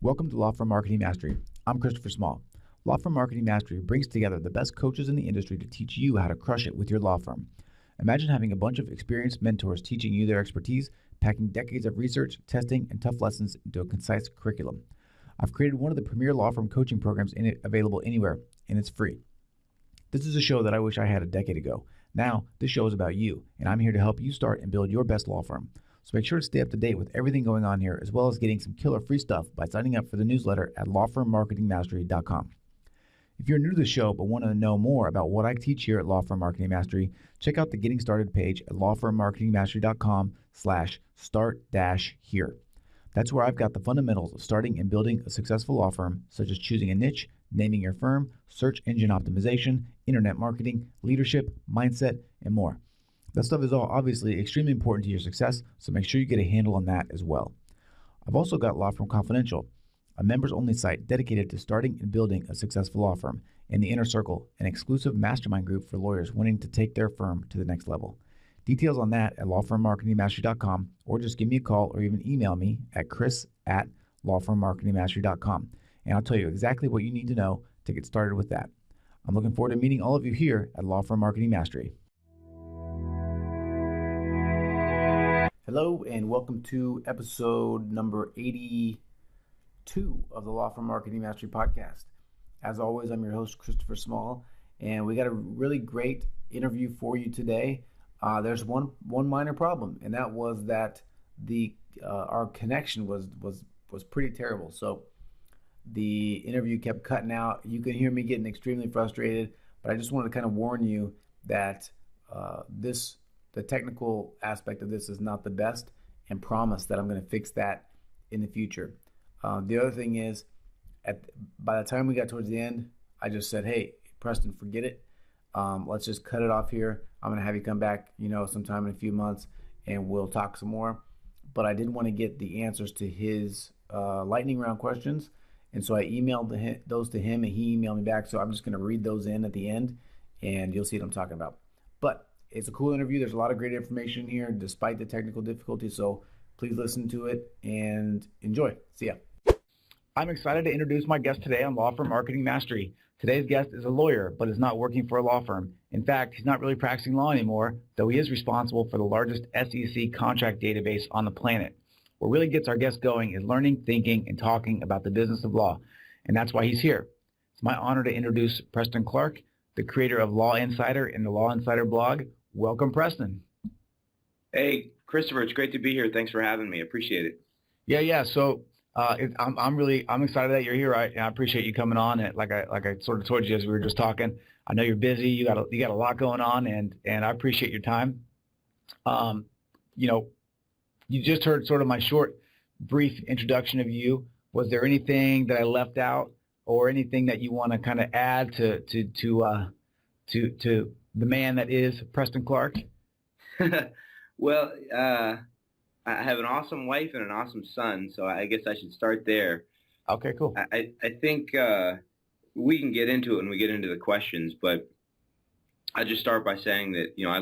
Welcome to Law Firm Marketing Mastery. I'm Christopher Small. Law Firm Marketing Mastery brings together the best coaches in the industry to teach you how to crush it with your law firm. Imagine having a bunch of experienced mentors teaching you their expertise, packing decades of research, testing, and tough lessons into a concise curriculum. I've created one of the premier law firm coaching programs available anywhere, and it's free. This is a show that I wish I had a decade ago. Now, this show is about you, and I'm here to help you start and build your best law firm. So make sure to stay up to date with everything going on here, as well as getting some killer free stuff by signing up for the newsletter at lawfirmmarketingmastery.com. If you're new to the show but want to know more about what I teach here at Law Firm Marketing Mastery, check out the Getting Started page at lawfirmmarketingmastery.com/start-here. That's where I've got the fundamentals of starting and building a successful law firm, such as choosing a niche, naming your firm, search engine optimization, internet marketing, leadership, mindset, and more. That stuff is all obviously extremely important to your success, so make sure you get a handle on that as well. I've also got Law Firm Confidential, a members-only site dedicated to starting and building a successful law firm, and the Inner Circle, an exclusive mastermind group for lawyers wanting to take their firm to the next level. Details on that at lawfirmmarketingmastery.com, or just give me a call or even email me at chris@lawfirmmarketingmastery.com, and I'll tell you exactly what you need to know to get started with that. I'm looking forward to meeting all of you here at Law Firm Marketing Mastery. Hello, and welcome to episode number 82 of the Law Firm Marketing Mastery podcast. As always, I'm your host, Christopher Small, and we got a really great interview for you today. There's one minor problem, and that was that our connection was pretty terrible. So the interview kept cutting out. You can hear me getting extremely frustrated, but I just wanted to kind of warn you that the technical aspect of this is not the best, and promise that I'm going to fix that in the future. The other thing is, by the time we got towards the end, I just said, hey, Preston, forget it. Let's just cut it off here. I'm going to have you come back, sometime in a few months, and we'll talk some more. But I did want to get the answers to his lightning round questions, and so I emailed those to him, and he emailed me back. So I'm just going to read those in at the end, and you'll see what I'm talking about. But it's a cool interview. There's a lot of great information here, despite the technical difficulties. So please listen to it and enjoy. See ya. I'm excited to introduce my guest today on Law Firm Marketing Mastery. Today's guest is a lawyer, but is not working for a law firm. In fact, he's not really practicing law anymore, though he is responsible for the largest SEC contract database on the planet. What really gets our guest going is learning, thinking, and talking about the business of law, and that's why he's here. It's my honor to introduce Preston Clark, the creator of Law Insider and the Law Insider blog. Welcome, Preston. Hey, Christopher, it's great to be here. Thanks for having me. Appreciate it. Yeah. So I'm excited that you're here. I appreciate you coming on. And like I sort of told you as we were just talking, I know you're busy. You got a lot going on, and I appreciate your time. You just heard sort of my short, brief introduction of you. Was there anything that I left out, or anything that you want to kind of add to the man that is Preston Clark? Well, I have an awesome wife and an awesome son, so I guess I should start there. Okay, cool. I think we can get into it when we get into the questions, but I just start by saying that I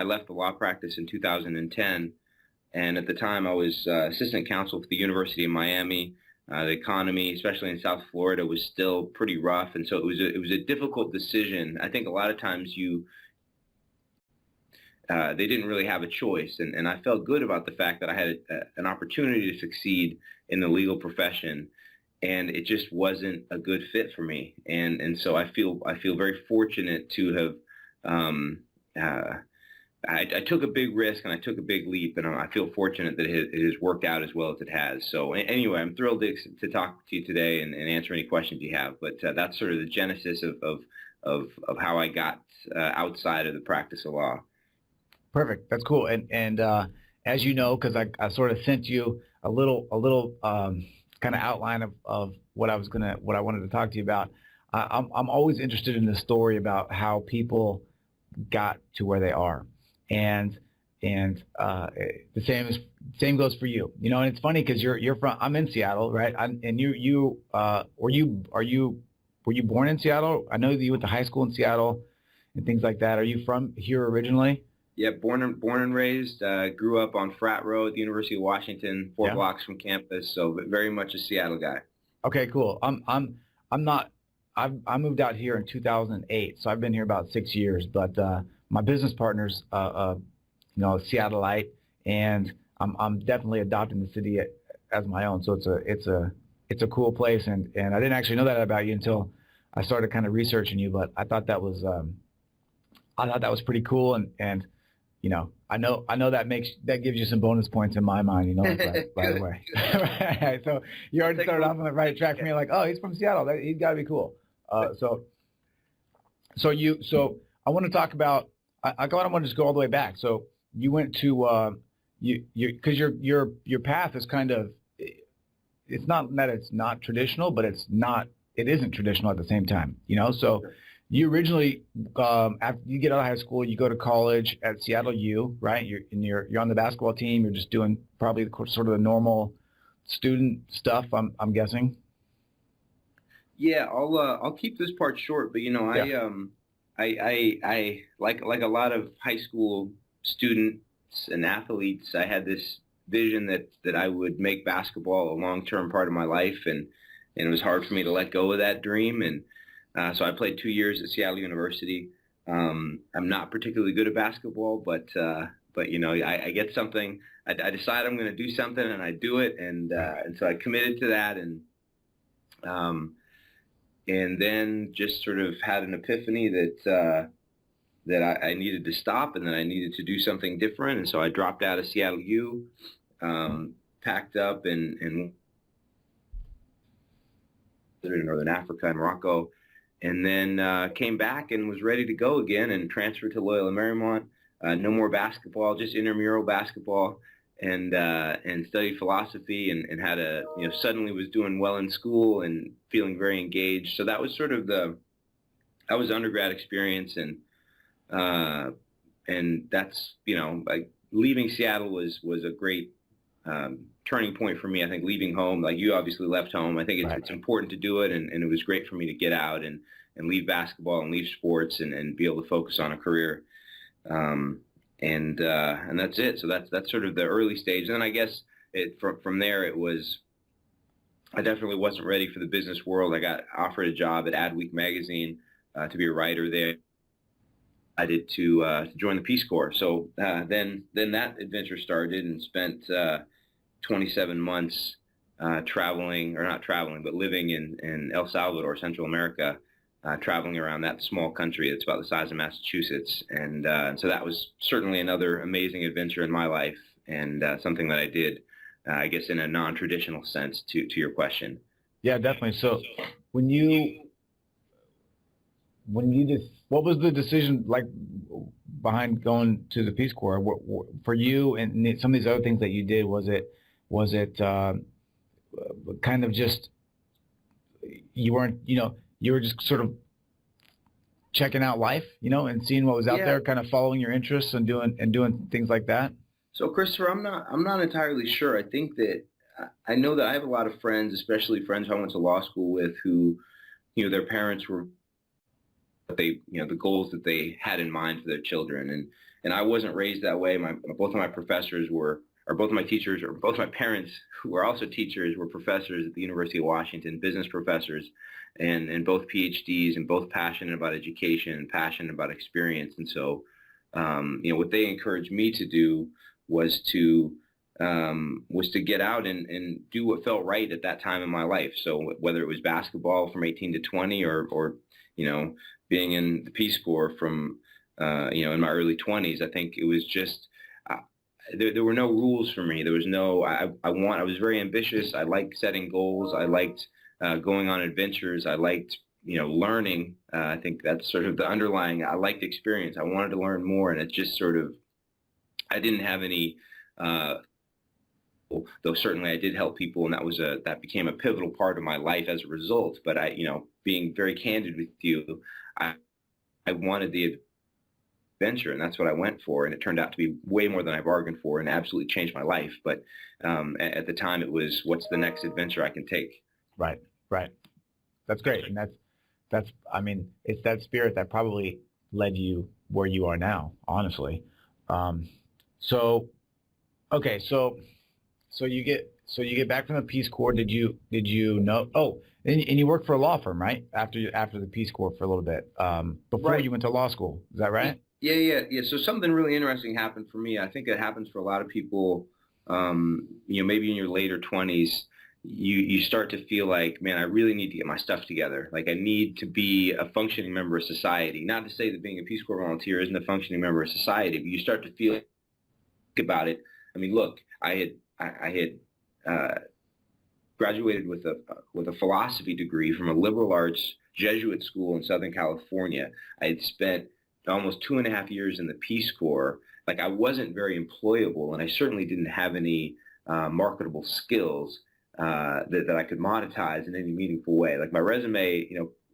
left the law practice in 2010, and at the time I was assistant counsel for the University of Miami. The economy, especially in South Florida, was still pretty rough, and so it was a difficult decision. I think a lot of times they didn't really have a choice, and I felt good about the fact that I had an opportunity to succeed in the legal profession, and it just wasn't a good fit for me. And so I feel very fortunate to have. I took a big risk and I took a big leap, and I feel fortunate that it has worked out as well as it has. So anyway, I'm thrilled to talk to you today and answer any questions you have. But that's sort of the genesis of how I got outside of the practice of law. Perfect. That's cool. And as you know, because I sort of sent you a little kind of outline of what I wanted to talk to you about. I'm always interested in the story about how people got to where they are. And the same goes for you, and it's funny because I'm in Seattle, right? And were you born in Seattle? I know that you went to high school in Seattle and things like that. Are you from here originally? Yeah, born and raised. Grew up on Frat Row at the University of Washington, 4 blocks from campus. So very much a Seattle guy. Okay, cool. I'm not. I moved out here in 2008, so I've been here about 6 years. But my business partner's, Seattleite, and I'm definitely adopting the city as my own. So it's a cool place, and I didn't actually know that about you until I started kind of researching you. But I thought that was pretty cool, and I know that gives you some bonus points in my mind, like right away. Right. So you already started off on the right track for me, like, oh, he's from Seattle. He's got to be cool. So I want to talk about. I want to just go all the way back. So you went to because your path is kind of, it's not that it's not traditional, but it isn't traditional at the same time. So you originally, after you get out of high school, you go to college at Seattle U, right? You're on the basketball team. You're just doing probably sort of the normal student stuff, I'm guessing. Yeah, I'll keep this part short, but Yeah. I like a lot of high school students and athletes, I had this vision that I would make basketball a long-term part of my life, and it was hard for me to let go of that dream. And so I played 2 years at Seattle University. I'm not particularly good at basketball, but I get something. I decide I'm going to do something, and I do it, and so I committed to that, um, and then just sort of had an epiphany that I needed to stop, and that I needed to do something different. And so I dropped out of Seattle U, packed up, and in Northern Africa and Morocco, and then came back and was ready to go again, and transferred to Loyola Marymount. No more basketball, just intramural basketball, and studied philosophy, and had suddenly was doing well in school and feeling very engaged. So that was sort of that was undergrad experience, uh, and that's like leaving Seattle was a great turning point for me. I think leaving home, like you obviously left home. I think it's important to do it, and it was great for me to get out and leave basketball and leave sports and be able to focus on a career. And that's it. So that's sort of the early stage. And then I guess from there it was, I definitely wasn't ready for the business world. I got offered a job at Adweek magazine to be a writer there. I did to join the Peace Corps. So then that adventure started, and spent 27 months traveling, or not traveling, but living in El Salvador, Central America, traveling around that small country. It's about the size of Massachusetts. And so that was certainly another amazing adventure in my life, and something that I did, I guess, in a non-traditional sense to your question. Yeah, definitely. So when you just, what was the decision like behind going to the Peace Corps? For you and some of these other things that you did, was it kind of just, you weren't, you were just sort of checking out life, and seeing what was out there, kind of following your interests and doing things like that? So, Christopher, I'm not entirely sure. I think that I know that I have a lot of friends, especially friends who I went to law school with, who, their parents were, the goals that they had in mind for their children, and I wasn't raised that way. Both of my professors were, or both of my teachers, or both of my parents, who were also teachers, were professors at the University of Washington, business professors, and both PhDs, and both passionate about education and passionate about experience. And so, what they encouraged me to do was to get out and do what felt right at that time in my life. So whether it was basketball from 18 to 20, or being in the Peace Corps from in my early 20s, I think it was just there were no rules for me. There was no I was very ambitious. I liked setting goals. I liked going on adventures. I liked learning. I think that's sort of the underlying. I liked experience. I wanted to learn more, and it's just sort of, I didn't have any, though certainly I did help people, and that became a pivotal part of my life as a result. But being very candid with you, I wanted the adventure, and that's what I went for. And it turned out to be way more than I bargained for, and absolutely changed my life. But at the time, it was, what's the next adventure I can take? Right. That's great. And I mean, it's that spirit that probably led you where you are now, honestly. So, okay. So you get So you get back from the Peace Corps. Did you know? Oh, and you worked for a law firm, right? After the Peace Corps for a little bit, before Right. you went to law school. Is that right? Yeah. So something really interesting happened for me. I think it happens for a lot of people. Maybe in your later 20s, you start to feel like, man, I really need to get my stuff together. Like I need to be a functioning member of society. Not to say that being a Peace Corps volunteer isn't a functioning member of society, but you start to feel about it. I mean, look, I had graduated with a philosophy degree from a liberal arts Jesuit school in Southern California. I had spent almost 2.5 years in the Peace Corps. Like I wasn't very employable, and I certainly didn't have any marketable skills that I could monetize in any meaningful way. Like my resume,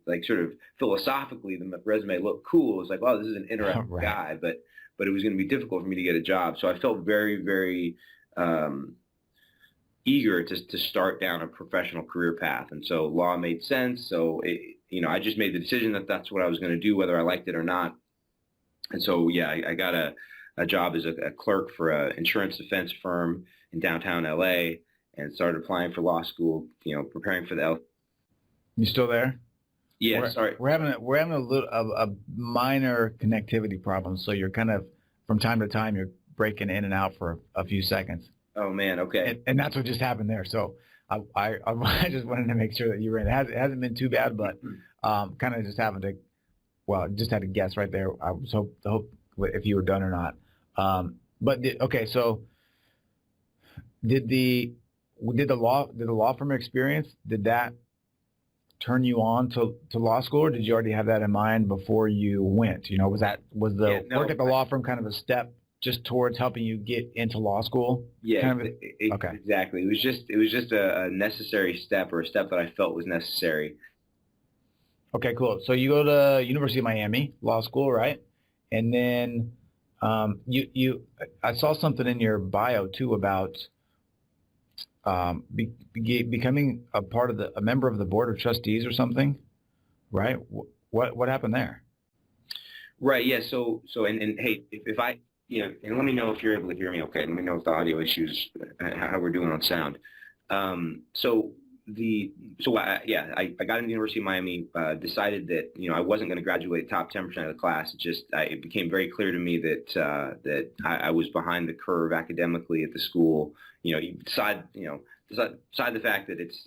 like sort of philosophically, the resume looked cool. It was like, oh, this is an interesting Right. guy, but it was going to be difficult for me to get a job. So I felt very, very eager to start down a professional career path. And so law made sense. So, I just made the decision that that's what I was going to do, whether I liked it or not. And so, yeah, I got a job as a clerk for an insurance defense firm in downtown LA and started applying for law school, preparing for the You still there? Yeah, sorry. We're having a little a minor connectivity problem. So you're kind of from time to time you're breaking in and out for a few seconds. Oh man, okay. And that's what just happened there. So I just wanted to make sure that you were in. It hasn't been too bad, but kind of just having to, just had to guess right there. I was hope if you were done or not. Okay, so did the law firm experience, did that turn you on to law school, or did you already have that in mind before you went? Was the work at the law firm kind of a step just towards helping you get into law school? Yeah, okay. Exactly. It was just a necessary step, or a step that I felt was necessary. Okay, cool. So you go to University of Miami Law School, right? And then I saw something in your bio too about becoming a member of the board of trustees or something, right? What happened there? Right. Yeah. So and hey, if I and let me know if you're able to hear me. Okay. Let me know if the audio issues, how we're doing on sound. I got into the University of Miami, decided that, I wasn't going to graduate top 10% of the class. It became very clear to me that I was behind the curve academically at the school. You decide the fact that it's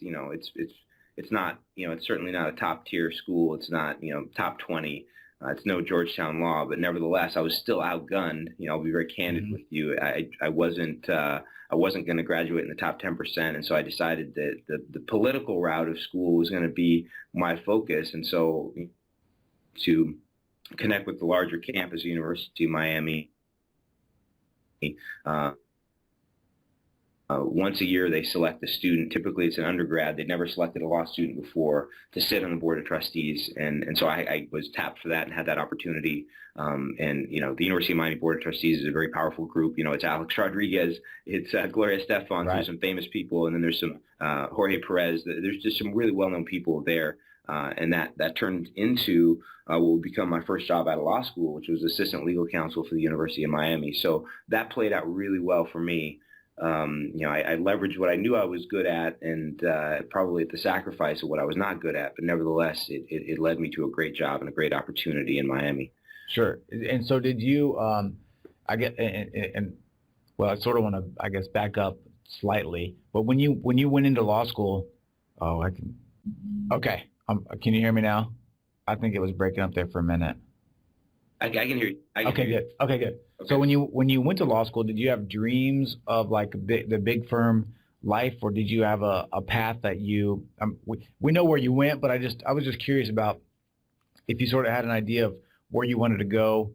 not, it's certainly not a top tier school. It's not, top 20. It's no Georgetown law, but nevertheless, I was still outgunned. I'll be very candid with you. I wasn't going to graduate in the top 10%, and so I decided that the political route of school was going to be my focus. And so, to connect with the larger campus, University of Miami, once a year, they select a student. Typically, it's an undergrad. They'd never selected a law student before to sit on the board of trustees. And so I was tapped for that and had that opportunity. The University of Miami Board of Trustees is a very powerful group. It's Alex Rodriguez. It's Gloria Estefan. Right. There's some famous people. And then there's some Jorge Perez. There's just some really well-known people there. And that turned into what would become my first job out of law school, which was assistant legal counsel for the University of Miami. So that played out really well for me. I leveraged what I knew I was good at, and probably at the sacrifice of what I was not good at. But nevertheless, it led me to a great job and a great opportunity in Miami. Sure. And so did you, I sort of want to, I guess, back up slightly. But when you went into law school, okay. Can you hear me now? I think it was breaking up there for a minute. I can hear you. Okay, good. Okay. So when you went to law school, did you have dreams of like the big firm life, or did you have a path that you? We know where you went, but I was just curious about if you sort of had an idea of where you wanted to go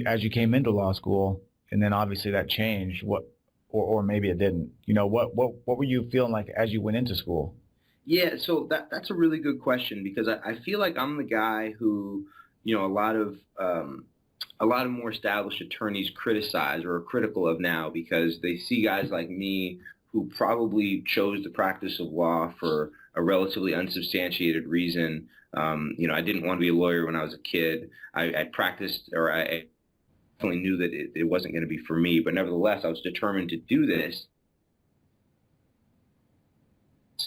as you came into law school, and then obviously that changed. Or maybe it didn't. What were you feeling like as you went into school? Yeah, so that's a really good question, because I feel like I'm the guy who, a lot of more established attorneys criticize or are critical of now, because they see guys like me who probably chose the practice of law for a relatively unsubstantiated reason. I didn't want to be a lawyer when I was a kid. I practiced, or I definitely knew that it wasn't going to be for me, but nevertheless, I was determined to do this.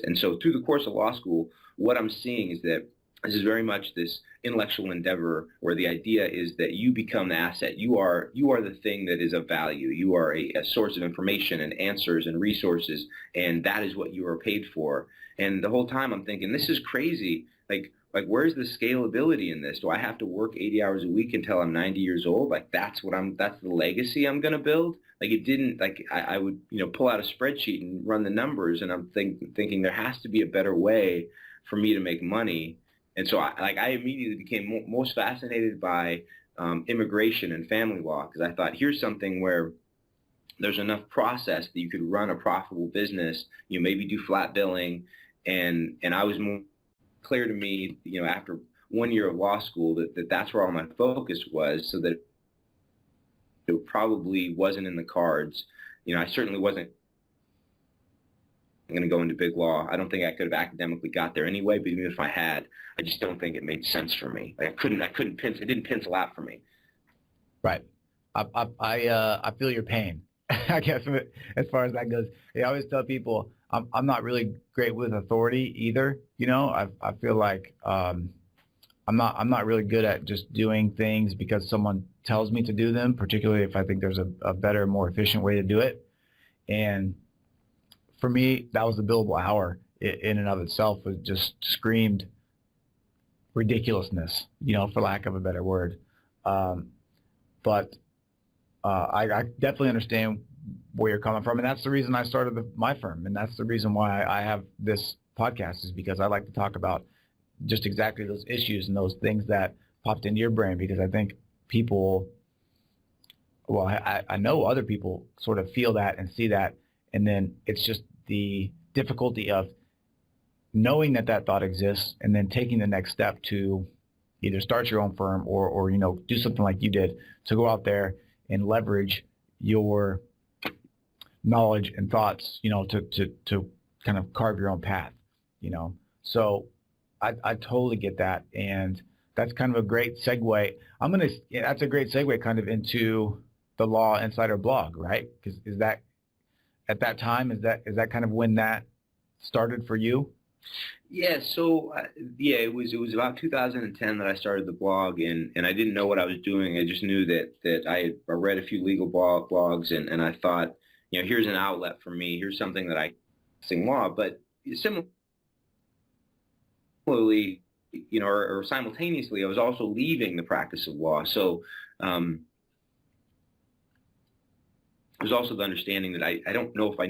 And so through the course of law school, what I'm seeing is that this is very much this intellectual endeavor where the idea is that you become the asset. You are the thing that is of value. You are a source of information and answers and resources, and that is what you are paid for. And the whole time I'm thinking, this is crazy. Like where's the scalability in this? Do I have to work 80 hours a week until I'm 90 years old? Like that's the legacy I'm going to build. Like it didn't, like I would, pull out a spreadsheet and run the numbers, and I'm thinking there has to be a better way for me to make money. And so I immediately became most fascinated by immigration and family law, because I thought, here's something where there's enough process that you could run a profitable business, maybe do flat billing. And I was more clear to me, after 1 year of law school, that's where all my focus was, so that it probably wasn't in the cards. I certainly wasn't going to go into big law. I don't think I could have academically got there anyway, but even if I had, I just don't think it made sense for me. Like it didn't pencil out for me. Right. I feel your pain, I guess, as far as that goes. I always tell people I'm not really great with authority either. I feel like I'm not really good at just doing things because someone tells me to do them, particularly if I think there's a better, more efficient way to do it. And for me, that was the billable hour in and of itself, was just screamed ridiculousness, for lack of a better word. But I definitely understand where you're coming from. And that's the reason I started my firm. And that's the reason why I have this podcast, is because I like to talk about just exactly those issues and those things that popped into your brain, because I think people, well, I know other people sort of feel that and see that. And then it's just the difficulty of knowing that thought exists and then taking the next step to either start your own firm or do something like you did, to go out there and leverage your knowledge and thoughts, to kind of carve your own path, So I totally get that. And that's kind of a great segue. That's a great segue kind of into the Law Insider blog, right? Because is that at that time, is that kind of when that started for you? Yeah. So it was about 2010 that I started the blog, and I didn't know what I was doing. I just knew that I read a few legal blogs, and I thought, here's an outlet for me. Here's something that I sing law, but similarly, or simultaneously, I was also leaving the practice of law. So there's also the understanding that I don't know if I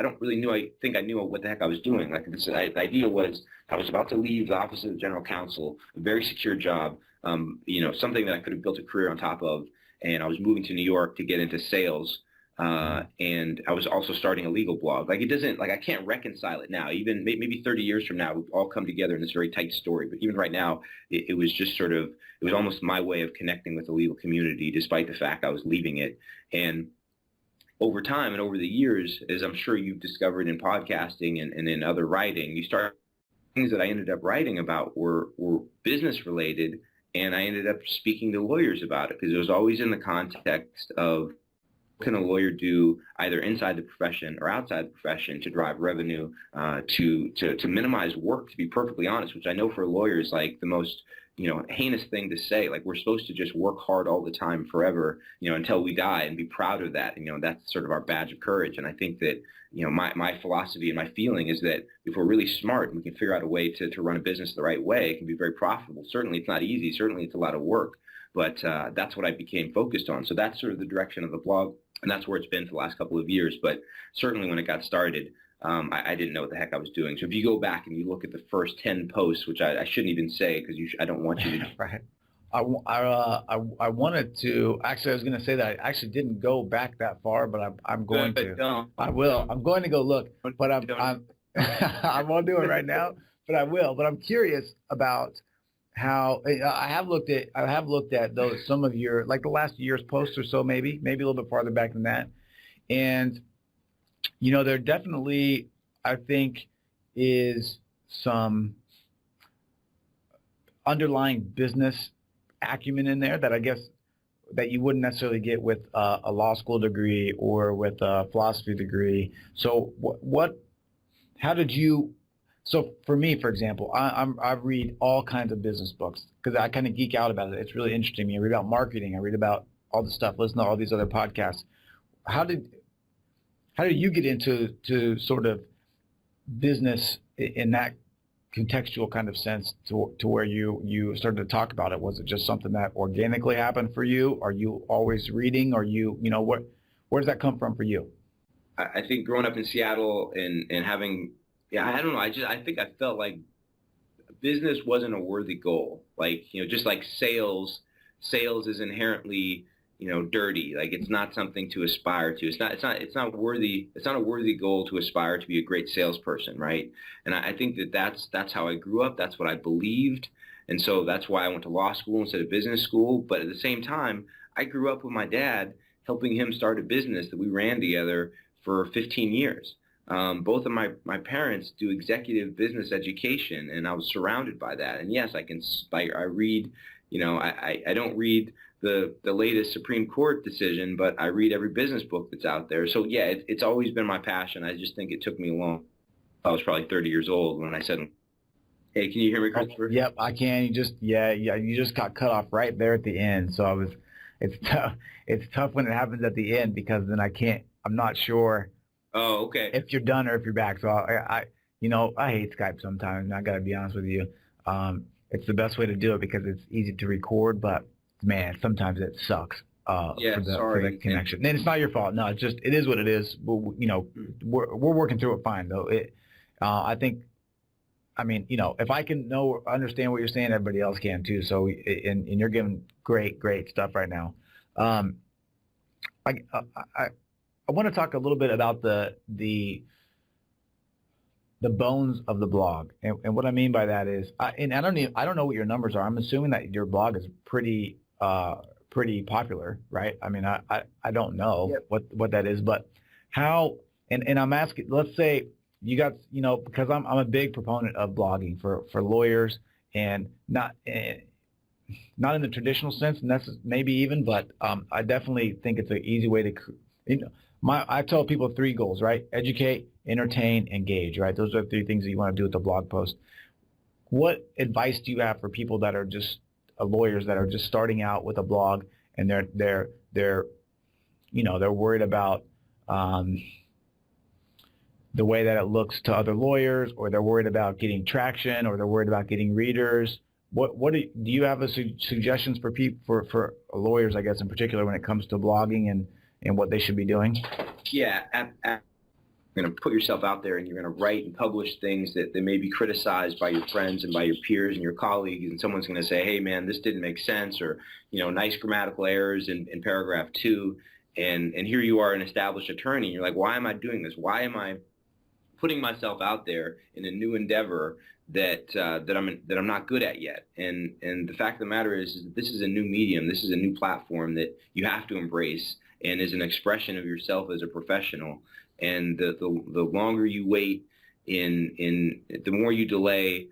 don't really know. I think I knew what the heck I was doing. Like the idea was I was about to leave the office of the general counsel, a very secure job, something that I could have built a career on top of. And I was moving to New York to get into sales. And I was also starting a legal blog. Like I can't reconcile it now. Even maybe 30 years from now, we've all come together in this very tight story. But even right now, it was just it was almost my way of connecting with the legal community, despite the fact I was leaving it. And over time and over the years, as I'm sure you've discovered in podcasting and in other writing, things that I ended up writing about were business related, and I ended up speaking to lawyers about it, because it was always in the context of, what can a lawyer do either inside the profession or outside the profession to drive revenue, to minimize work, to be perfectly honest, which I know for lawyers like the most heinous thing to say. Like, we're supposed to just work hard all the time forever, until we die, and be proud of that. That's sort of our badge of courage. And I think that, my philosophy and my feeling is that if we're really smart and we can figure out a way to run a business the right way, it can be very profitable. Certainly it's not easy. Certainly it's a lot of work, but that's what I became focused on. So that's sort of the direction of the blog, and that's where it's been for the last couple of years. But certainly when it got started, I didn't know what the heck I was doing. So if you go back and you look at the first 10 posts, which I shouldn't even say, because I don't want you to. Right. I wanted to, actually, I was going to say that I actually didn't go back that far, but I'm going to. Don't. I will. I'm going to go look, but I'm I won't do it right now, but I will. But I'm curious about how I have looked at those, some of your, like the last year's posts or so, maybe a little bit farther back than that. And there definitely, I think, is some underlying business acumen in there that I guess that you wouldn't necessarily get with a law school degree or with a philosophy degree. So how did you So for me, for example, I read all kinds of business books because I kind of geek out about it. It's really interesting to me. I read about marketing. I read about all the stuff. Listen to all these other podcasts. How did you get into sort of business in that contextual kind of sense to where you started to talk about it? Was it just something that organically happened for you? Are you always reading? Or where does that come from for you? I think growing up in Seattle and having, yeah, I don't know. I think I felt like business wasn't a worthy goal. Like, just like sales is inherently, dirty. Like it's not something to aspire to. It's not worthy. It's not a worthy goal to aspire to be a great salesperson. Right. And I think that's how I grew up. That's what I believed. And so that's why I went to law school instead of business school. But at the same time, I grew up with my dad, helping him start a business that we ran together for 15 years. Both of my parents do executive business education, and I was surrounded by that. And yes, I read, I don't read the latest Supreme Court decision, but I read every business book that's out there. So yeah, it's always been my passion. I just think it took me long. I was probably 30 years old when I said, "Hey, can you hear me, Christopher?" Yep, I can. You just got cut off right there at the end. So it's tough. It's tough when it happens at the end because then I'm not sure. Oh, okay. If you're done or if you're back. So I hate Skype sometimes. I got to be honest with you. It's the best way to do it because it's easy to record, but man, sometimes it sucks. Yeah, for the connection. And it's not your fault. No, it is what it is. We're working through it fine though. I think, if I can understand what you're saying, everybody else can too. So, and you're giving great stuff right now. I want to talk a little bit about the bones of the blog, and what I mean by that is, I don't know what your numbers are. I'm assuming that your blog is pretty popular, right? I mean, I don't know what that is, but how? And I'm asking. Let's say you got because I'm a big proponent of blogging for lawyers and not in the traditional sense, and that's maybe even, but I definitely think it's an easy way to. I tell people 3 goals, right? Educate, entertain, engage, right? Those are the 3 things that you want to do with the blog post. What advice do you have for people that are just lawyers that are just starting out with a blog and they're worried about the way that it looks to other lawyers, or they're worried about getting traction, or they're worried about getting readers? What do you have suggestions for people for lawyers, I guess, in particular when it comes to blogging and what they should be doing? Yeah, you're going to put yourself out there and you're going to write and publish things that may be criticized by your friends and by your peers and your colleagues, and someone's going to say, hey man, this didn't make sense, or nice grammatical errors in paragraph 2, and here you are, an established attorney, and you're like, why am I doing this? Why am I putting myself out there in a new endeavor that I'm not good at yet? And the fact of the matter is that this is a new medium, this is a new platform that you have to embrace, and is an expression of yourself as a professional. And the longer you wait, the more you delay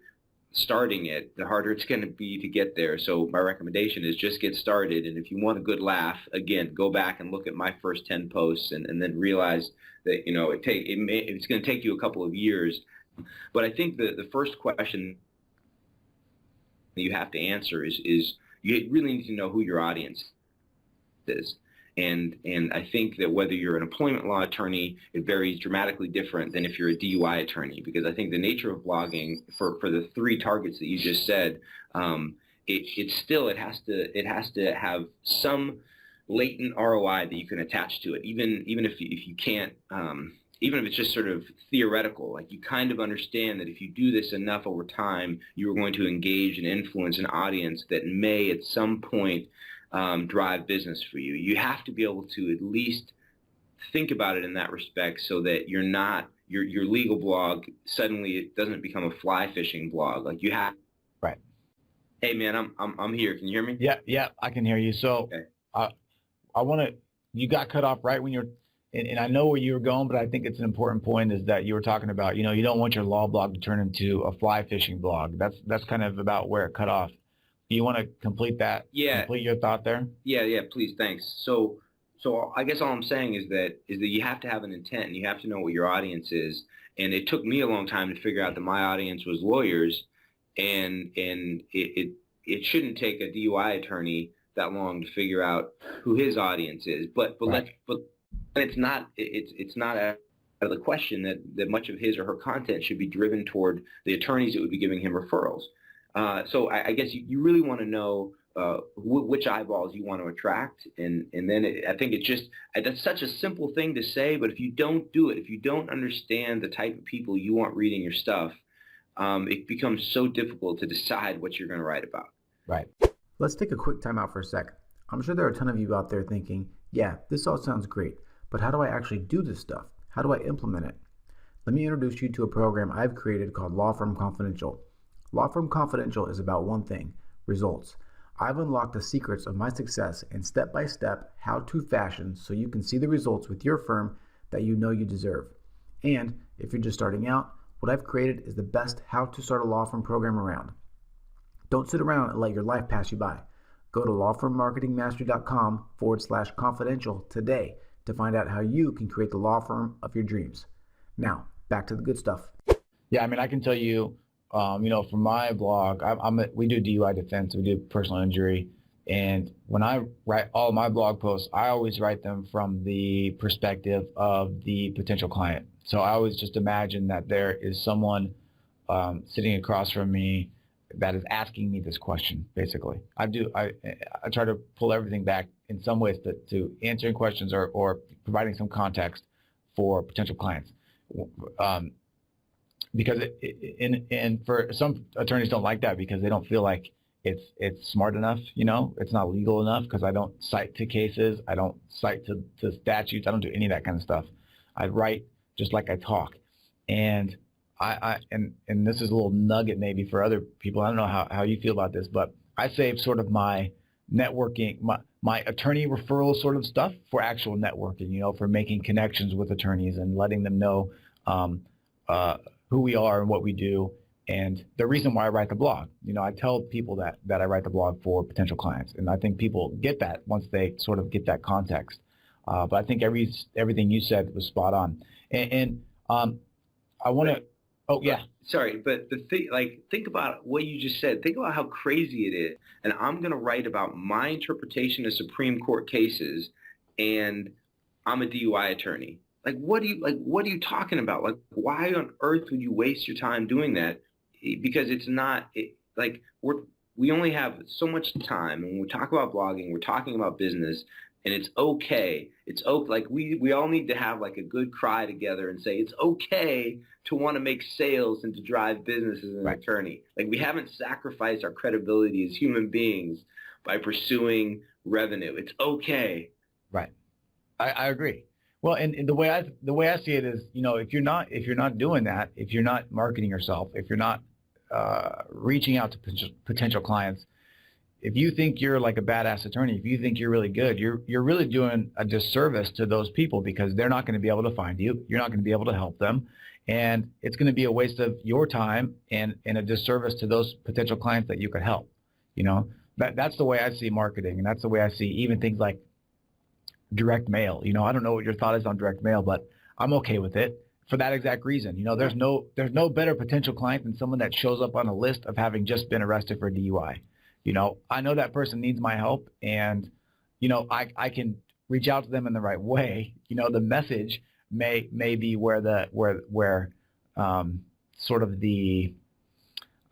starting it, the harder it's going to be to get there. So my recommendation is just get started. And if you want a good laugh, again, go back and look at my first 10 posts and then realize that, it's going to take you a couple of years. But I think the first question that you have to answer is you really need to know who your audience is. And I think that whether you're an employment law attorney, it varies dramatically different than if you're a DUI attorney, because I think the nature of blogging for the 3 targets that you just said, it has to have some latent ROI that you can attach to it, even if you can't, even if it's just sort of theoretical. Like, you kind of understand that if you do this enough over time, you are going to engage and influence an audience that may at some point drive business for you. You have to be able to at least think about it in that respect, so that you're not your legal blog suddenly it doesn't become a fly fishing blog. Like, you have. Right. Hey man, I'm here. Can you hear me? Yeah, I can hear you. So okay. I want to. You got cut off right when you're, and I know where you were going, but I think it's an important point is that you were talking about, you don't want your law blog to turn into a fly fishing blog. That's kind of about where it cut off. Do you want to complete that? Yeah. Complete your thought there? Yeah, please, thanks. So So I guess all I'm saying is that you have to have an intent and you have to know what your audience is. And it took me a long time to figure out that my audience was lawyers, and it shouldn't take a DUI attorney that long to figure out who his audience is. But it's not out of the question that much of his or her content should be driven toward the attorneys that would be giving him referrals. So I guess you really want to know which eyeballs you want to attract, and then I think that's such a simple thing to say, but if you don't do it, if you don't understand the type of people you want reading your stuff, it becomes so difficult to decide what you're going to write about. Right. Let's take a quick time out for a sec. I'm sure there are a ton of you out there thinking, yeah, this all sounds great, but how do I actually do this stuff? How do I implement it? Let me introduce you to a program I've created called Law Firm Confidential. Law Firm Confidential is about one thing: results. I've unlocked the secrets of my success in step-by-step how-to fashion so you can see the results with your firm that you know you deserve. And if you're just starting out, what I've created is the best how to start a law firm program around. Don't sit around and let your life pass you by. Go to lawfirmmarketingmastery.com/confidential today to find out how you can create the law firm of your dreams. Now, back to the good stuff. Yeah, I mean, I can tell you, from my blog, we do DUI defense, we do personal injury, and when I write all my blog posts, I always write them from the perspective of the potential client. So I always just imagine that there is someone sitting across from me that is asking me this question. Basically, I try to pull everything back in some ways to answering questions or providing some context for potential clients. Because for some attorneys don't like that because they don't feel like it's smart enough, it's not legal enough, because I don't cite to cases, I don't cite to statutes, I don't do any of that kind of stuff. I write just like I talk. And and this is a little nugget maybe for other people. I don't know how you feel about this, but I save sort of my networking, my attorney referral sort of stuff for actual networking, for making connections with attorneys and letting them know who we are and what we do, and the reason why I write the blog. I tell people that I write the blog for potential clients, and I think people get that once they sort of get that context. But I think everything you said was spot on. And I want to. Oh yeah. Sorry, but think about what you just said. Think about how crazy it is. And I'm going to write about my interpretation of Supreme Court cases, and I'm a DUI attorney. What are you talking about? Why on earth would you waste your time doing that? Because it's not we only have so much time. When we talk about blogging, we're talking about business, and it's okay. It's okay. We all need to have a good cry together and say it's okay to want to make sales and to drive business as an attorney. We haven't sacrificed our credibility as human beings by pursuing revenue. It's okay. Right. I agree. Well, and the way I see it is, if you're not doing that, if you're not marketing yourself, if you're not reaching out to potential clients, if you think you're like a badass attorney, if you think you're really good, you're really doing a disservice to those people, because they're not going to be able to find you. You're not going to be able to help them, and it's going to be a waste of your time and a disservice to those potential clients that you could help. That's the way I see marketing, and that's the way I see even things like direct mail. I don't know what your thought is on direct mail, but I'm okay with it for that exact reason. There's no better potential client than someone that shows up on a list of having just been arrested for DUI. I know that person needs my help, and I can reach out to them in the right way. The message may be where sort of the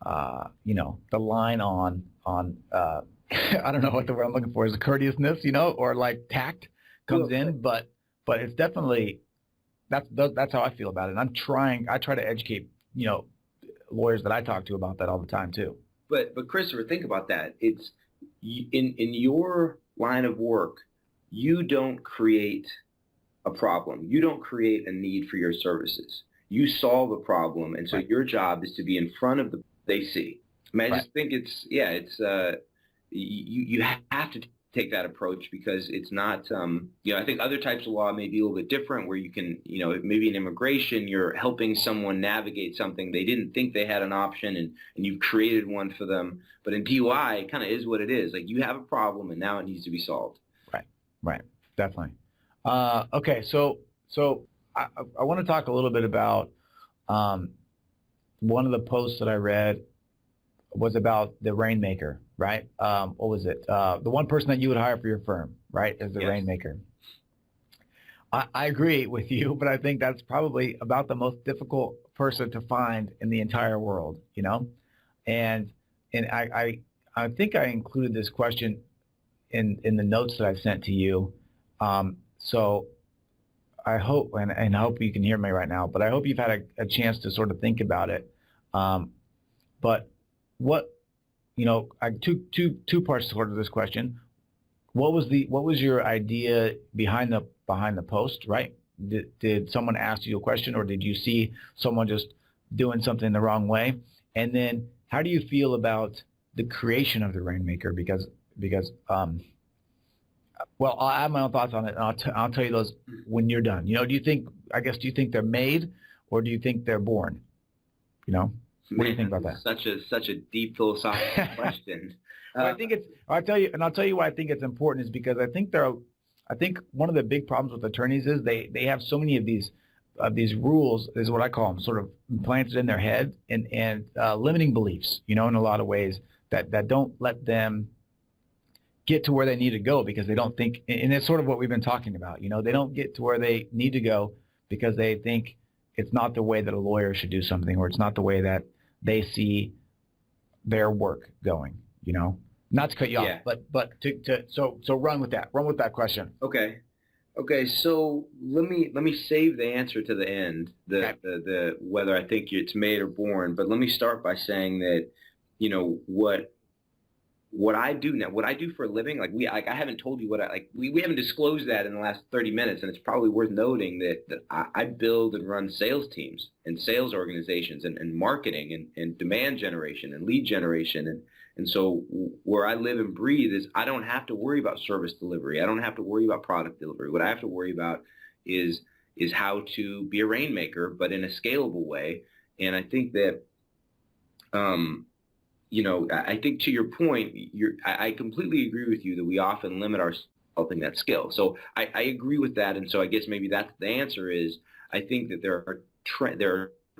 the line on I don't know what the word I'm looking for is, courteousness, or tact comes in, but it's definitely that's how I feel about it. And I try to educate lawyers that I talk to about that all the time too. But Christopher, think about that. It's in your line of work, you don't create a problem. You don't create a need for your services. You solve a problem, and so your job is to be in front of they see. I mean, I just think you have to take that approach, because it's not, I think other types of law may be a little bit different, where you can, maybe in immigration, you're helping someone navigate something they didn't think they had an option, and you've created one for them. But in DUI, it kind of is what it is. You have a problem, and now it needs to be solved. Right. Definitely. Okay, so I want to talk a little bit about um, one of the posts that I read was about the rainmaker, right? What was it? The one person that you would hire for your firm, right, as the Yes. rainmaker. I agree with you, but I think that's probably about the most difficult person to find in the entire world, you know? And I think I included this question in the notes that I sent to you. So I hope, and I hope you can hear me right now, but I hope you've had a chance to sort of think about it. Um, but what, two parts sort of this question. What was your idea behind the post, right? Did someone ask you a question, or did you see someone just doing something the wrong way? And then how do you feel about the creation of the rainmaker? Because well, I have my own thoughts on it, and I'll tell you those when you're done. Do you think they're made, or do you think they're born? What do you think about that? Such a deep philosophical question. Well, I'll tell you why I think it's important is because I think one of the big problems with attorneys is they have so many of these rules, is what I call them, sort of implanted in their head, and limiting beliefs, in a lot of ways that don't let them get to where they need to go, because they don't think, and it's sort of what we've been talking about, they don't get to where they need to go because they think it's not the way that a lawyer should do something, or it's not the way that they see their work going, not to cut you off, but so run with that question. Okay. So let me save the answer to the end, the whether I think it's made or born. But let me start by saying that, what I do now, what I do for a living, I haven't told you we haven't disclosed that in the last 30 minutes, and it's probably worth noting that I build and run sales teams and sales organizations and marketing and demand generation and lead generation. And so where I live and breathe is I don't have to worry about service delivery. I don't have to worry about product delivery. What I have to worry about is how to be a rainmaker, but in a scalable way. And I think that, I think to your point, I completely agree with you that we often limit ourselves developing that skill. So I agree with that. And so I guess maybe that's the answer is I think that there are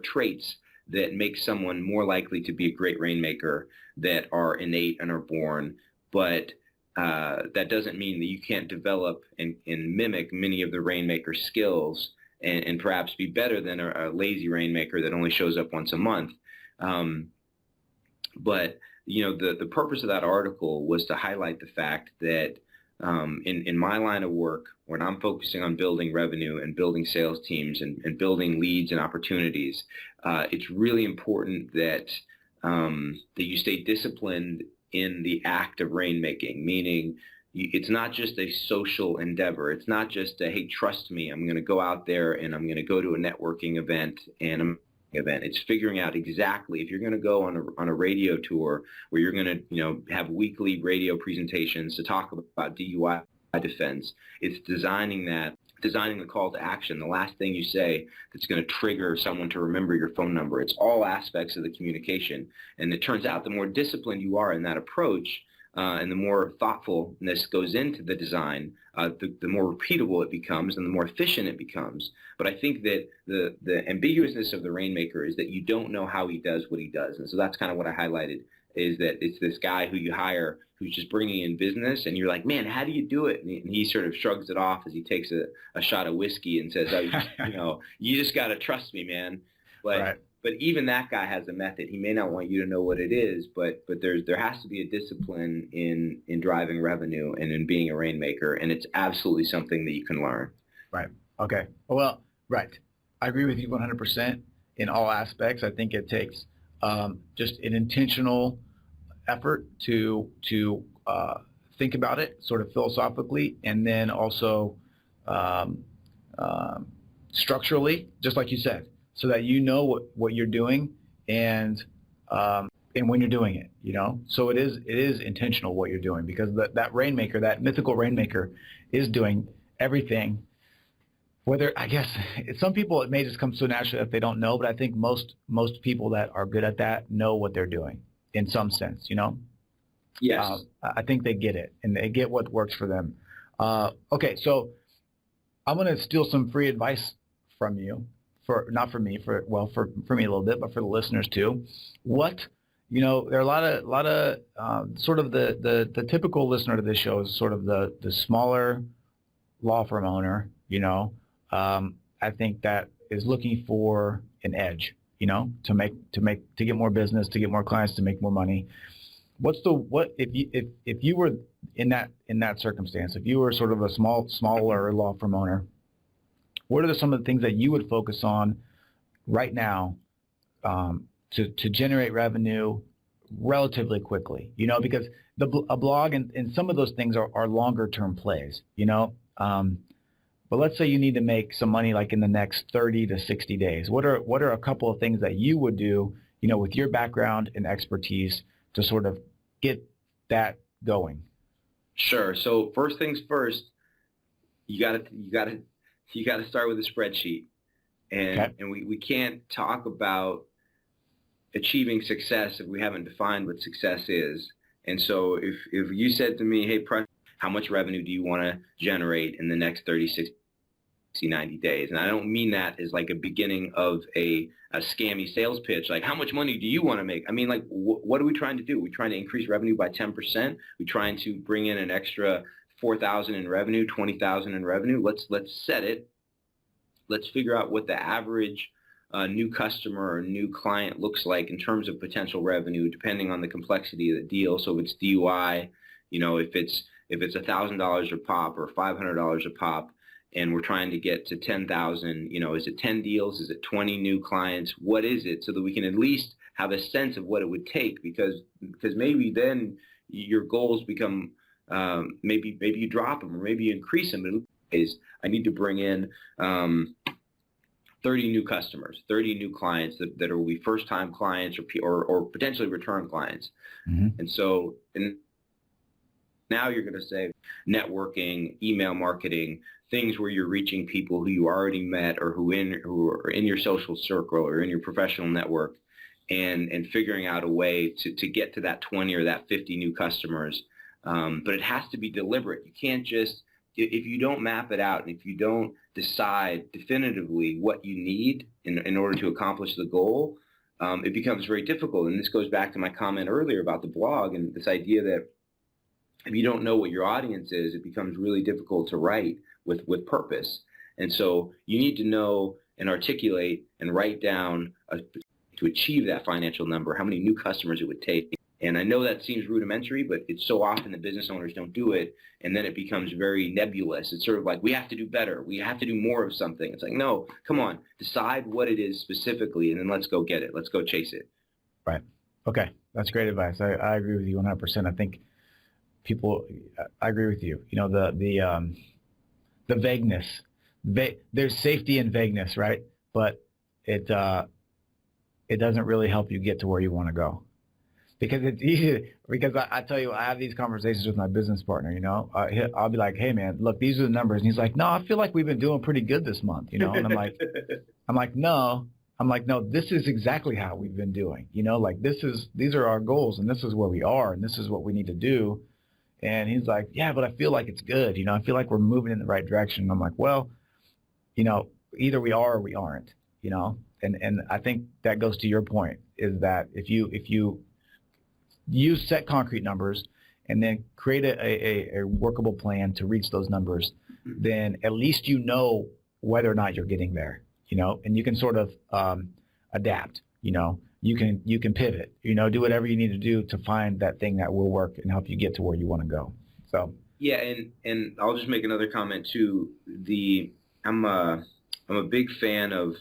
traits that make someone more likely to be a great rainmaker that are innate and are born, but that doesn't mean that you can't develop and mimic many of the rainmaker skills and perhaps be better than a lazy rainmaker that only shows up once a month. But the purpose of that article was to highlight the fact that in my line of work, when I'm focusing on building revenue and building sales teams and building leads and opportunities, it's really important that you stay disciplined in the act of rainmaking, meaning it's not just a social endeavor. It's not just a, hey, trust me, I'm going to go out there and I'm going to go to a networking event It's figuring out exactly if you're going to go on a radio tour where you're going to have weekly radio presentations to talk about DUI defense. It's designing the call to action, the last thing you say that's going to trigger someone to remember your phone number. It's all aspects of the communication. And it turns out the more disciplined you are in that approach, and the more thoughtfulness goes into the design, the more repeatable it becomes and the more efficient it becomes. But I think that the ambiguousness of the rainmaker is that you don't know how he does what he does. And so that's kind of what I highlighted, is that it's this guy who you hire who's just bringing in business, and you're like, man, how do you do it? And he sort of shrugs it off as he takes a shot of whiskey and says, oh, you just got to trust me, man. But even that guy has a method. He may not want you to know what it is, but there has to be a discipline in driving revenue and in being a rainmaker, and it's absolutely something that you can learn. Right. Okay. Well, right. I agree with you 100% in all aspects. I think it takes just an intentional effort to think about it sort of philosophically, and then also structurally, just like you said, so that you know what you're doing and when you're doing it, So it is intentional what you're doing, because that rainmaker, that mythical rainmaker, is doing everything. Whether, I guess, some people it may just come so naturally that they don't know, but I think most people that are good at that know what they're doing in some sense, Yes. I think they get it, and they get what works for them. Okay, so I'm going to steal some free advice from you, for not for me, for me a little bit, but for the listeners too. What, there are a lot of sort of the typical listener to this show is sort of the smaller law firm owner, I think that is looking for an edge, to get more business, to get more clients, to make more money. What if you were in that circumstance, if you were sort of a smaller law firm owner, what are some of the things that you would focus on right now, to generate revenue relatively quickly? Because a blog and some of those things are longer term plays, but let's say you need to make some money like in the next 30 to 60 days. What are a couple of things that you would do, with your background and expertise to sort of get that going? Sure. So first things first, you gotta start with a spreadsheet, and Okay. and we can't talk about achieving success if we haven't defined what success is. And so if you said to me, hey, Preston, how much revenue do you want to generate in the next 30, 60, 90 days? And I don't mean that as like a beginning of a scammy sales pitch, like how much money do you want to make? I mean, like, what are we trying to do? We're trying to increase revenue by 10%. We're trying to bring in an extra 4,000 in revenue, 20,000 in revenue. Let's set it. Let's figure out what the average new customer or new client looks like in terms of potential revenue, depending on the complexity of the deal. So if it's DUI, if it's $1,000 a pop or $500 a pop, and we're trying to get to 10,000, is it 10 deals? Is it 20 new clients? What is it? So that we can at least have a sense of what it would take, because maybe then your goals become, maybe you drop them or maybe you increase them. I need to bring in 30 new customers, 30 new clients that will be first-time clients or potentially return clients. Mm-hmm. And now you're going to say networking, email marketing, things where you're reaching people who you already met or who are in your social circle or in your professional network, and figuring out a way to get to that 20 or that 50 new customers. But it has to be deliberate. You can't just, if you don't map it out and if you don't decide definitively what you need in order to accomplish the goal, it becomes very difficult. And this goes back to my comment earlier about the blog and this idea that if you don't know what your audience is, it becomes really difficult to write with purpose. And so you need to know and articulate and write down to achieve that financial number, how many new customers it would take. And I know that seems rudimentary, but it's so often that business owners don't do it, and then it becomes very nebulous. It's sort of like, we have to do better. We have to do more of something. It's like, no, come on, decide what it is specifically, and then let's go get it. Let's go chase it. Right. Okay. That's great advice. I agree with you 100%. I think I agree with you. The vagueness, there's safety in vagueness, right? But it doesn't really help you get to where you want to go. Because it's easy, because I tell you, I have these conversations with my business partner, I'll be like, hey man, look, these are the numbers. And he's like, no, I feel like we've been doing pretty good this month, and I'm like, no, this is exactly how we've been doing, like these are our goals and this is where we are and this is what we need to do. And he's like, yeah, but I feel like it's good. I feel like we're moving in the right direction. And I'm like, well, either we are or we aren't, and I think that goes to your point, is that if you use set concrete numbers and then create a workable plan to reach those numbers, then at least whether or not you're getting there, and you can sort of adapt, you can pivot, do whatever you need to do to find that thing that will work and help you get to where you want to go. So yeah, and I'll just make another comment too. I'm a big fan of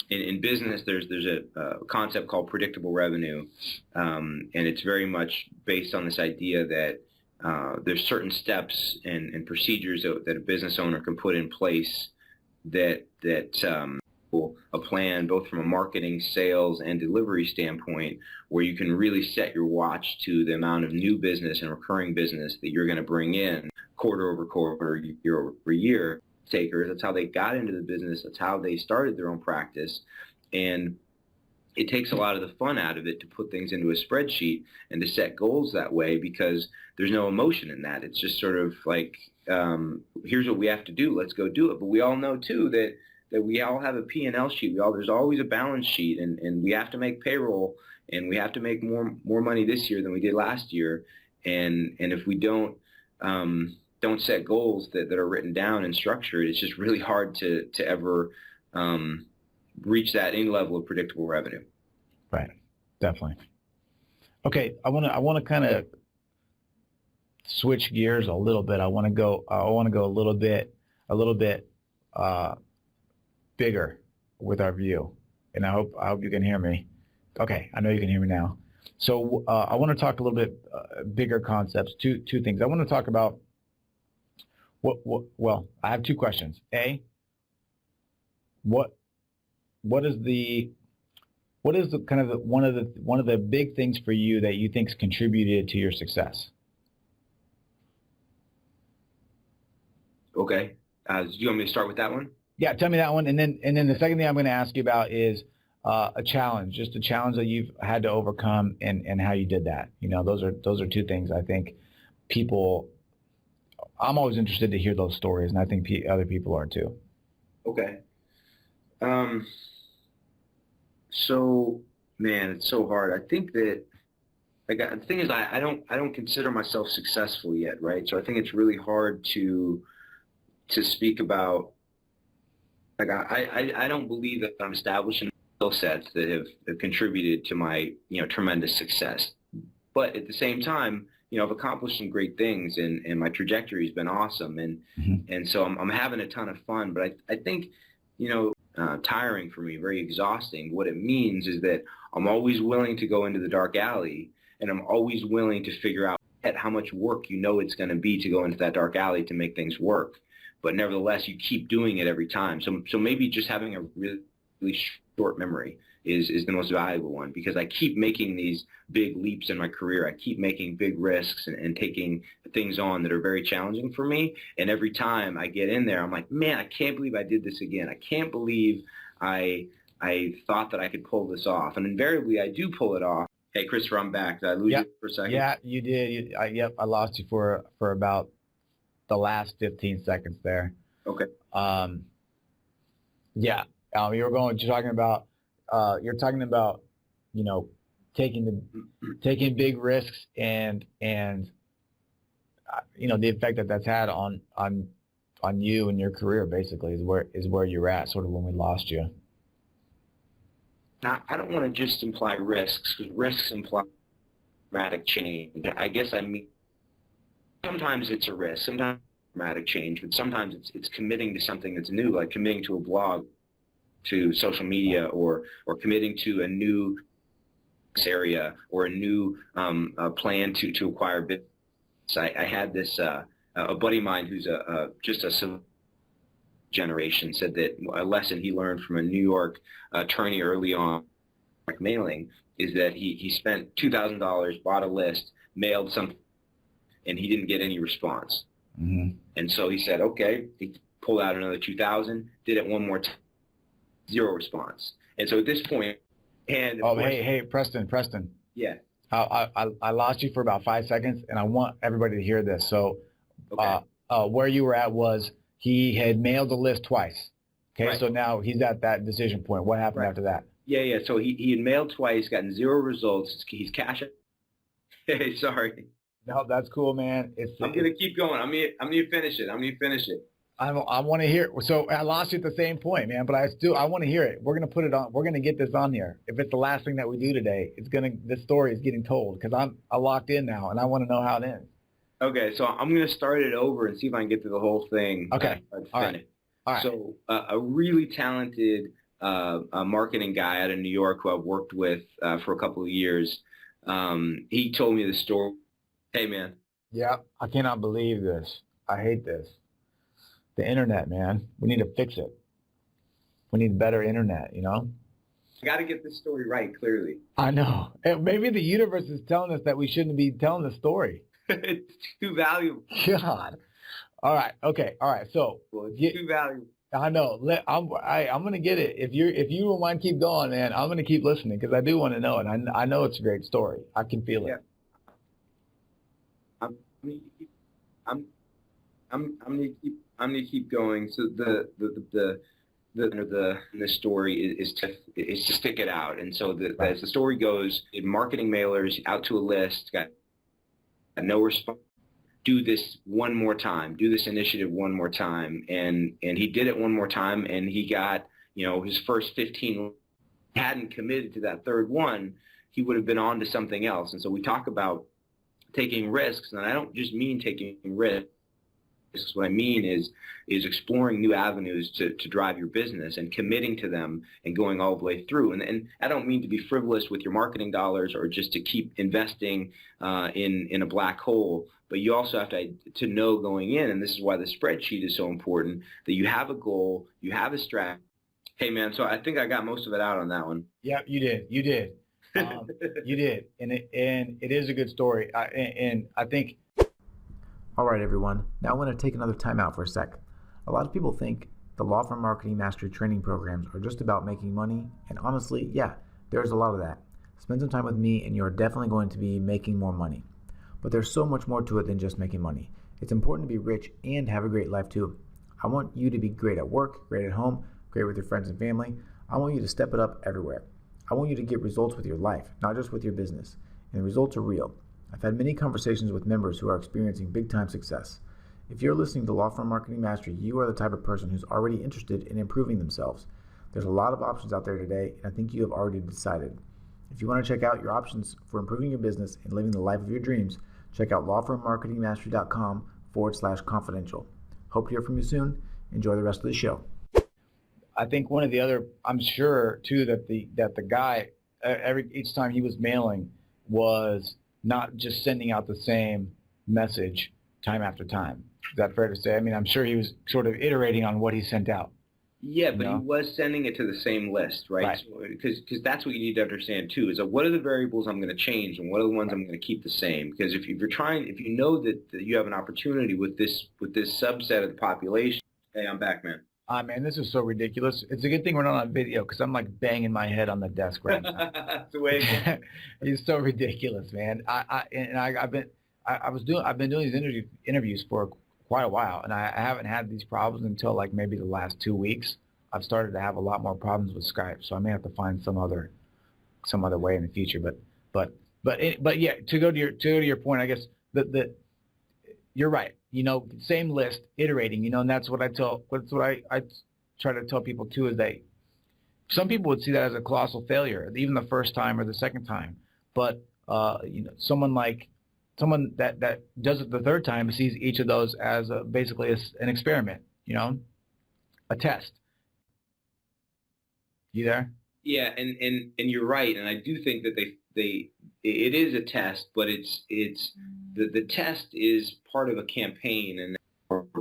in business, there's a concept called predictable revenue, and it's very much based on this idea that there's certain steps and procedures that a business owner can put in place that a plan, both from a marketing, sales, and delivery standpoint, where you can really set your watch to the amount of new business and recurring business that you're going to bring in quarter over quarter, year over year. Takers, that's how they got into the business. That's how they started their own practice. And it takes a lot of the fun out of it to put things into a spreadsheet and to set goals that way, because there's no emotion in that. It's just sort of like, here's what we have to do. Let's go do it. But we all know too that we all have a P&L sheet. There's always a balance sheet, and we have to make payroll, and we have to make more money this year than we did last year. And if we don't set goals that are written down and structured, it's just really hard to ever reach that any level of predictable revenue. Right. Definitely. Okay. I want to kind of switch gears a little bit. I want to go a little bit bigger with our view, and I hope you can hear me. Okay. I know you can hear me now. So I want to talk a little bit bigger concepts. Two things. I want to talk about well, I have two questions. A, what is the kind of one of the big things for you that you think's contributed to your success? Okay. Do you want me to start with that one? Yeah, tell me that one, and then the second thing I'm going to ask you about is a challenge, just a challenge that you've had to overcome, and how you did that. You know, those are two things I think people. I'm always interested to hear those stories, and I think other people are too. Okay. So, man, it's so hard. I think that, like, the thing is, I don't consider myself successful yet, right? So I think it's really hard to speak about. Like, I don't believe that I'm establishing skill sets that have contributed to my, tremendous success. But at the same time, I've accomplished some great things, and my trajectory has been awesome, and so I'm having a ton of fun. But I think, tiring for me, very exhausting. What it means is that I'm always willing to go into the dark alley, and I'm always willing to figure out how much work it's going to be to go into that dark alley to make things work. But nevertheless, you keep doing it every time. So maybe just having a really, really short memory is the most valuable one, because I keep making these big leaps in my career. I keep making big risks and taking things on that are very challenging for me. And every time I get in there, I'm like, man, I can't believe I did this again. I can't believe I thought that I could pull this off. And invariably, I do pull it off. Hey, Christopher, I'm back. Did I lose you for a second? Yeah, you did. I lost you for about the last 15 seconds there. Okay. You're talking about, taking big risks and the effect that's had on you and your career, basically, is where you're at, sort of when we lost you. Now, I don't want to just imply risks, because risks imply dramatic change. I guess I mean, sometimes it's a risk, sometimes dramatic change, but sometimes it's committing to something that's new, like committing to a blog, to social media, or committing to a new area, or a new plan to acquire business. I had this a buddy of mine who's just a civil generation said that a lesson he learned from a New York attorney early on mailing is that he spent $2,000, bought a list, mailed something, and he didn't get any response. Mm-hmm. And so he said, okay, he pulled out another 2,000, did it one more time, zero response. And so at this point, and hey, Preston. Yeah. I lost you for about 5 seconds, and I want everybody to hear this. So, okay. Where you were at was he had mailed the list twice. Okay, right. So now he's at that decision point. What happened right. after that? Yeah. So he had mailed twice, gotten zero results. He's cashing. Hey, sorry. No, that's cool, man. I'm gonna keep going. I'm gonna finish it. I want to hear. So I lost you at the same point, man. But I want to hear it. We're gonna put it on. We're gonna get this on here. If it's the last thing that we do today, this story is getting told, because I'm locked in now, and I want to know how it ends. Okay, so I'm gonna start it over and see if I can get through the whole thing. Okay. All right. So a really talented marketing guy out of New York who I've worked with for a couple of years. He told me the story. Hey, man. Yeah, I cannot believe this. I hate this. The internet, man. We need to fix it. We need better internet, I got to get this story right, clearly. I know. And maybe the universe is telling us that we shouldn't be telling the story. It's too valuable. God. All right. Okay. All right. So it's too valuable. I know. I'm going to get it. If you don't mind, keep going, man. I'm going to keep listening because I do want to know it. I know it's a great story. I can feel it. I'm I'm I'm gonna keep going. So the story is to stick it out. And so as the story goes, in marketing mailers out to a list, got no response. Do this one more time. Do this initiative one more time. And he did it one more time, and he got his first 15. Hadn't committed to that third one, he would have been on to something else. And so we talk about taking risks, and I don't just mean taking risks. What I mean is exploring new avenues to drive your business and committing to them and going all the way through. And I don't mean to be frivolous with your marketing dollars or just to keep investing in a black hole, but you also have to know going in, and this is why the spreadsheet is so important, that you have a goal, you have a strategy. Hey, man, so I think I got most of it out on that one. Yeah, you did. You did. You did. And it is a good story. And I think. All right, everyone. Now I want to take another time out for a sec. A lot of people think the Law Firm Marketing Mastery training programs are just about making money. And honestly, yeah, there's a lot of that. Spend some time with me and you're definitely going to be making more money. But there's so much more to it than just making money. It's important to be rich and have a great life too. I want you to be great at work, great at home, great with your friends and family. I want you to step it up everywhere. I want you to get results with your life, not just with your business. And the results are real. I've had many conversations with members who are experiencing big time success. If you're listening to Law Firm Marketing Mastery, you are the type of person who's already interested in improving themselves. There's a lot of options out there today, and I think you have already decided. If you want to check out your options for improving your business and living the life of your dreams, check out lawfirmmarketingmastery.com/confidential. Hope to hear from you soon. Enjoy the rest of the show. I think one of the other, I'm sure too, that the guy each time he was mailing was not just sending out the same message time after time. Is that fair to say? I mean, I'm sure he was sort of iterating on what he sent out. Yeah, but he was sending it to the same list, right? Because that's what you need to understand too, is that what are the variables I'm going to change and what are the ones I'm going to keep the same? Because if you know that you have an opportunity with this subset of the population. Hey, I'm back, man. Man, this is so ridiculous. It's a good thing we're not on video because I'm like banging my head on the desk right now. That's the way It's so ridiculous, man. I've been doing these interviews for quite a while, and I haven't had these problems until like maybe the last 2 weeks. I've started to have a lot more problems with Skype, so I may have to find some other way in the future. But yeah, to go to your point, I guess you're right. Same list, iterating, and that's what I try to tell people too, is some people would see that as a colossal failure, even the first time or the second time. But, someone that does it the third time sees each of those as basically an experiment, a test. You there? Yeah. And you're right. And I do think that it is a test, but the test is part of a campaign and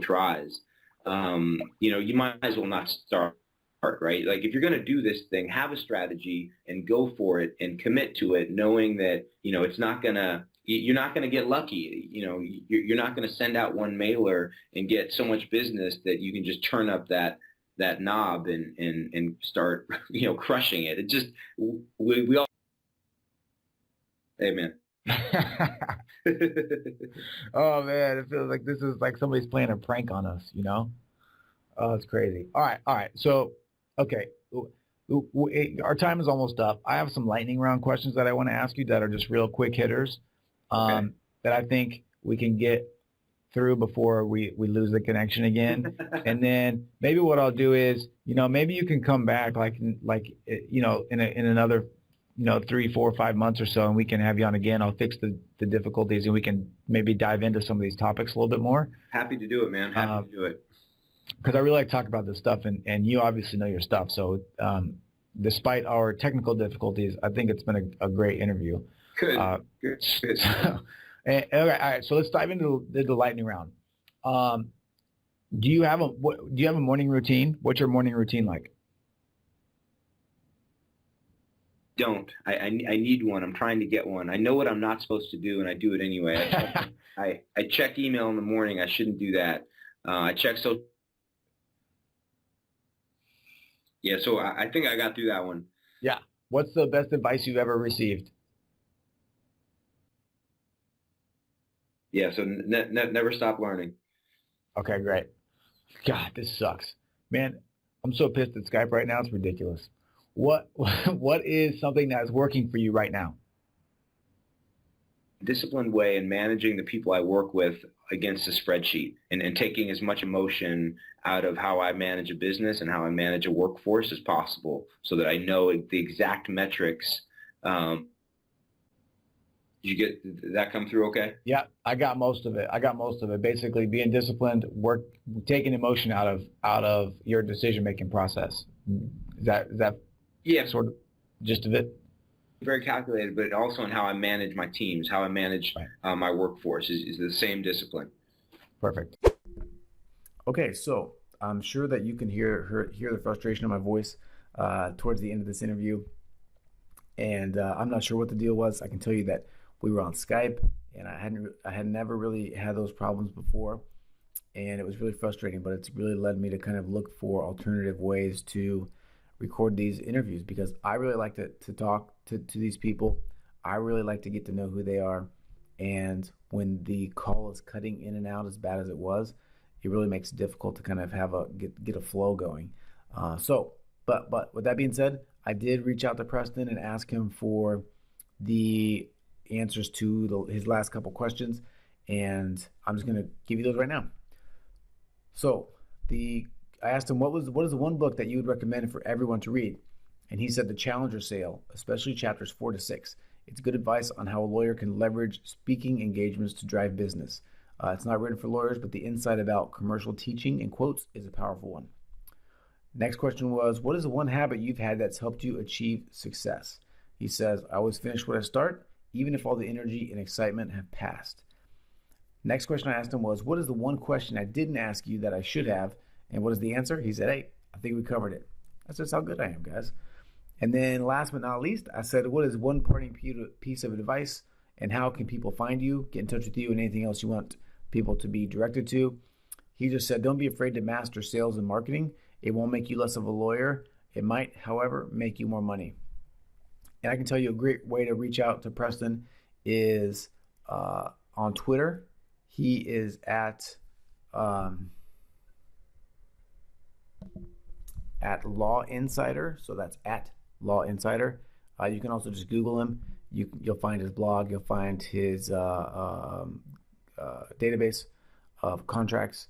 tries. You might as well not start, right? Like if you're going to do this thing, have a strategy and go for it and commit to it, knowing that, you're not going to get lucky. You're not going to send out one mailer and get so much business that you can just turn up that knob and start, crushing it. It just, we all, hey man. Oh man, it feels like this is like somebody's playing a prank on us, Oh, it's crazy. All right. So, okay, our time is almost up. I have some lightning round questions that I want to ask you that are just real quick hitters, that I think we can get through before we lose the connection again. And then maybe what I'll do is, maybe you can come back in another 3, 4, 5 months or so, and we can have you on again. I'll fix the difficulties, and we can maybe dive into some of these topics a little bit more. Happy to do it, man. Happy to do it. Because I really like to talk about this stuff, and you obviously know your stuff. So despite our technical difficulties, I think it's been a great interview. Good. Good. Okay, all right. So let's dive into the lightning round. Do you have a morning routine? What's your morning routine like? Don't. I need one. I'm trying to get one. I know what I'm not supposed to do, and I do it anyway. I check email in the morning. I shouldn't do that. I check social. Yeah, so I think I got through that one. Yeah. What's the best advice you've ever received? Yeah, so never stop learning. Okay, great. God, this sucks. Man, I'm so pissed at Skype right now. It's ridiculous. What what is something that's working for you right now? Disciplined way in managing the people I work with against a spreadsheet, and taking as much emotion out of how I manage a business and how I manage a workforce as possible so that I know the exact metrics. Did you get that come through okay? Yeah, I got most of it. Basically being disciplined, taking emotion out of your decision-making process. Is that Yeah, sort of gist of it? very calculated, but also in how I manage my teams, how I manage Right. my workforce is the same discipline. Perfect. Okay, so I'm sure that you can hear the frustration in my voice towards the end of this interview, and I'm not sure what the deal was. I can tell you that we were on Skype, and I had never really had those problems before, and it was really frustrating. But it's really led me to kind of look for alternative ways to record these interviews because I really like to talk to these people. I really like to get to know who they are, and when the call is cutting in and out as bad as it was, it really makes it difficult to kind of have get a flow going. But with that being said, I did reach out to Preston and ask him for the answers to his last couple questions, and I'm just going to give you those right now. So I asked him what is the one book that you would recommend for everyone to read, and he said The Challenger Sale, especially chapters 4 to 6. It's good advice on how a lawyer can leverage speaking engagements to drive business. It's not written for lawyers, but the insight about commercial teaching and quotes is a powerful one. Next question was, what is the one habit you've had that's helped you achieve success? He says, I always finish what I start, even if all the energy and excitement have passed. Next question I asked him was, what is the one question I didn't ask you that I should have? And what is the answer? He said, hey, I think we covered it. That's just how good I am, guys. And then last but not least, I said, what is one parting piece of advice and how can people find you, get in touch with you, and anything else you want people to be directed to? He just said, don't be afraid to master sales and marketing. It won't make you less of a lawyer. It might, however, make you more money. And I can tell you a great way to reach out to Preston is on Twitter. He is at Law Insider. So that's at Law Insider. You can also just Google him. You'll find his blog. You'll find his database of contracts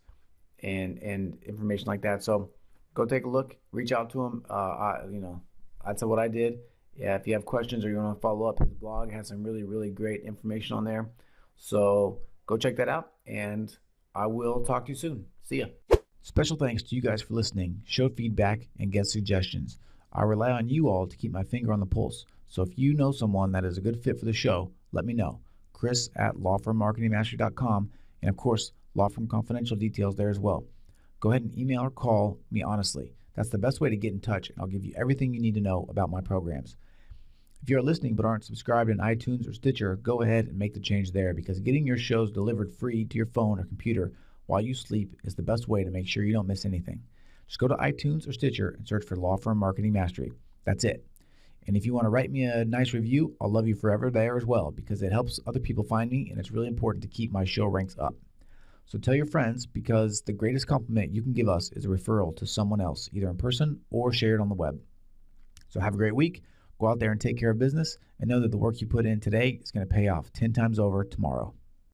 and information like that. So go take a look. Reach out to him. That's what I did. Yeah, if you have questions or you want to follow up, his blog has some really, really great information on there. So go check that out, and I will talk to you soon. See ya. Special thanks to you guys for listening, show feedback, and guest suggestions. I rely on you all to keep my finger on the pulse. So if you know someone that is a good fit for the show, let me know. Chris at lawfirmmarketingmastery.com, and of course, Law Firm Confidential details there as well. Go ahead and email or call me honestly. That's the best way to get in touch, and I'll give you everything you need to know about my programs. If you are listening but aren't subscribed in iTunes or Stitcher, go ahead and make the change there because getting your shows delivered free to your phone or computer while you sleep is the best way to make sure you don't miss anything. Just go to iTunes or Stitcher and search for Law Firm Marketing Mastery. That's it. And if you want to write me a nice review, I'll love you forever there as well because it helps other people find me and it's really important to keep my show ranks up. So tell your friends because the greatest compliment you can give us is a referral to someone else, either in person or shared on the web. So have a great week. Go out there and take care of business and know that the work you put in today is going to pay off 10 times over tomorrow.